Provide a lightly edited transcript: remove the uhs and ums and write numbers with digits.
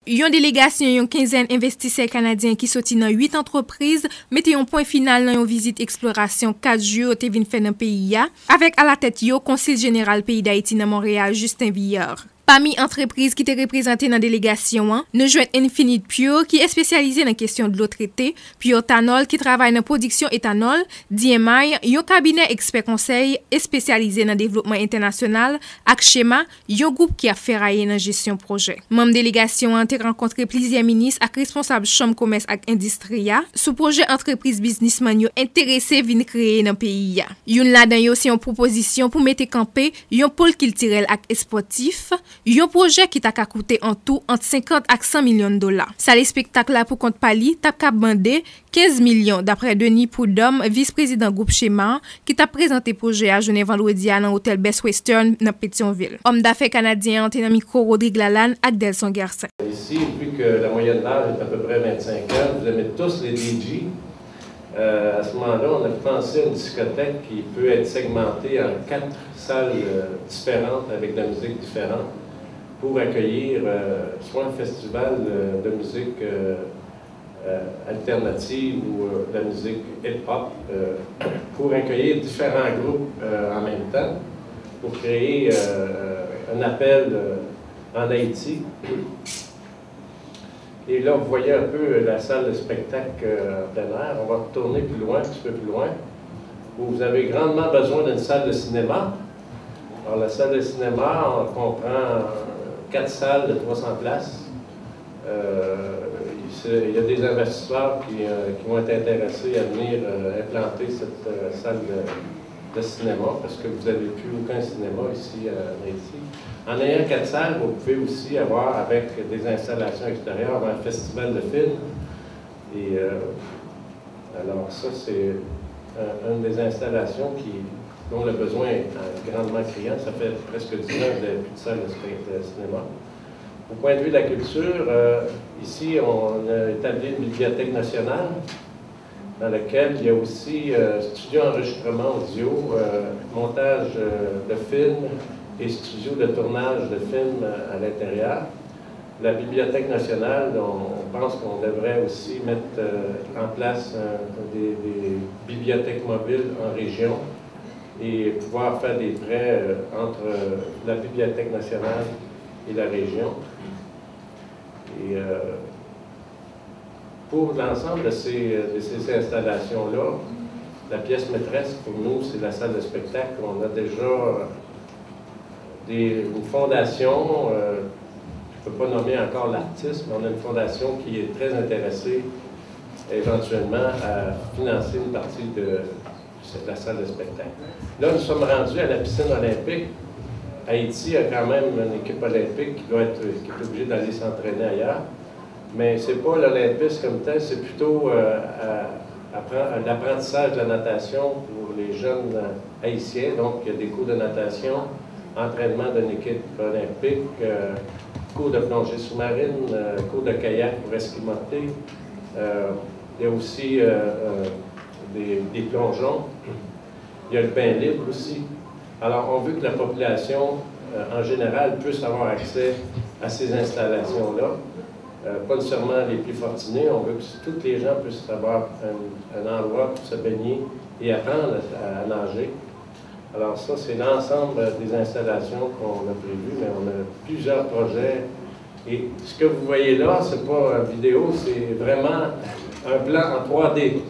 Une délégation, une quinzaine d'investisseurs canadiens qui sortent dans 8 entreprises, mettaient un point final dans une visite exploration 4 jours qui vient faire dans le pays, avec à la tête le Conseil général pays d'Haïti dans Montréal, Justin Villard. Parmi entreprises qui étaient représentées dans la délégation, nous jouons Infinite Pure qui est spécialisée dans la question de l'eau traitée, Pure Tanol qui travaille dans la production éthanol, DMI, un cabinet expert conseil et spécialisé dans le développement international, avec Schema, un groupe qui a ferraillé dans la gestion projet. Membre délégation a rencontré plusieurs ministres et responsables chambre commerce et industrie sous projet entreprise businessman intéressés à créer dans le pays. Une là-dedans aussi une proposition pour mettre campé un pôle culturel et sportif. Un projet qui t'a coûté en tout entre 50 et 100 millions de dollars. Ça, les spectacles là pour compte Pali, t'a bandé 15 millions d'après Denis Poudhomme, vice-président groupe Schema, qui t'a présenté projet à Genève vendredi dans l'hôtel Best Western dans Pétionville. Homme d'affaires canadien, dans micro Rodrigue Lalanne et Delson Garcin. Ici, vu que la moyenne d'âge est à peu près 25 ans, vous aimez tous les DJ. À ce moment-là, on a pensé à une discothèque qui peut être segmentée en 4 salles différentes avec de la musique différente pour accueillir soit un festival de musique alternative ou de la musique hip-hop, pour accueillir différents groupes en même temps, pour créer un appel en Haïti. Et là, vous voyez un peu la salle de spectacle en plein air. On va retourner plus loin, un petit peu plus loin, où vous avez grandement besoin d'une salle de cinéma. Alors, la salle de cinéma, on comprend 4 salles de 300 places. Il y a des investisseurs qui vont être intéressés à venir implanter cette salle de cinéma, parce que vous n'avez plus aucun cinéma ici en Haïti. En ayant 4 salles, vous pouvez aussi avoir, avec des installations extérieures, un festival de films. Et alors ça, c'est une des installations dont le besoin est grandement criant. Ça fait presque 10 ans que vous n'avez plus de salle de cinéma. Au point de vue de la culture, ici, on a établi une bibliothèque nationale dans laquelle il y a aussi studio enregistrement audio, montage de films, et studios de tournage de films à l'intérieur. La Bibliothèque nationale, on pense qu'on devrait aussi mettre en place des bibliothèques mobiles en région et pouvoir faire des prêts entre la Bibliothèque nationale et la région. Et pour l'ensemble de ces installations-là, la pièce maîtresse pour nous, c'est la salle de spectacle. On a déjà une fondation, je ne peux pas nommer encore l'artiste, mais on a une fondation qui est très intéressée éventuellement à financer une partie de la salle de spectacle. Là, nous sommes rendus à la piscine olympique. Haïti a quand même une équipe olympique qui est obligée d'aller s'entraîner ailleurs, mais ce n'est pas l'olympisme comme tel, c'est plutôt l'apprentissage de la natation pour les jeunes haïtiens. Donc, il y a des cours de natation, entraînement d'une équipe olympique, cours de plongée sous-marine, cours de kayak pour esquimoter. Il y a aussi des plongeons. Il y a le bain libre aussi. Alors, on veut que la population, en général, puisse avoir accès à ces installations-là. Pas nécessairement les plus fortunés, on veut que tous les gens puissent avoir un endroit pour se baigner et apprendre à nager. Alors ça, c'est l'ensemble des installations qu'on a prévues, mais on a plusieurs projets. Et ce que vous voyez là, ce n'est pas une vidéo, c'est vraiment un plan en 3D.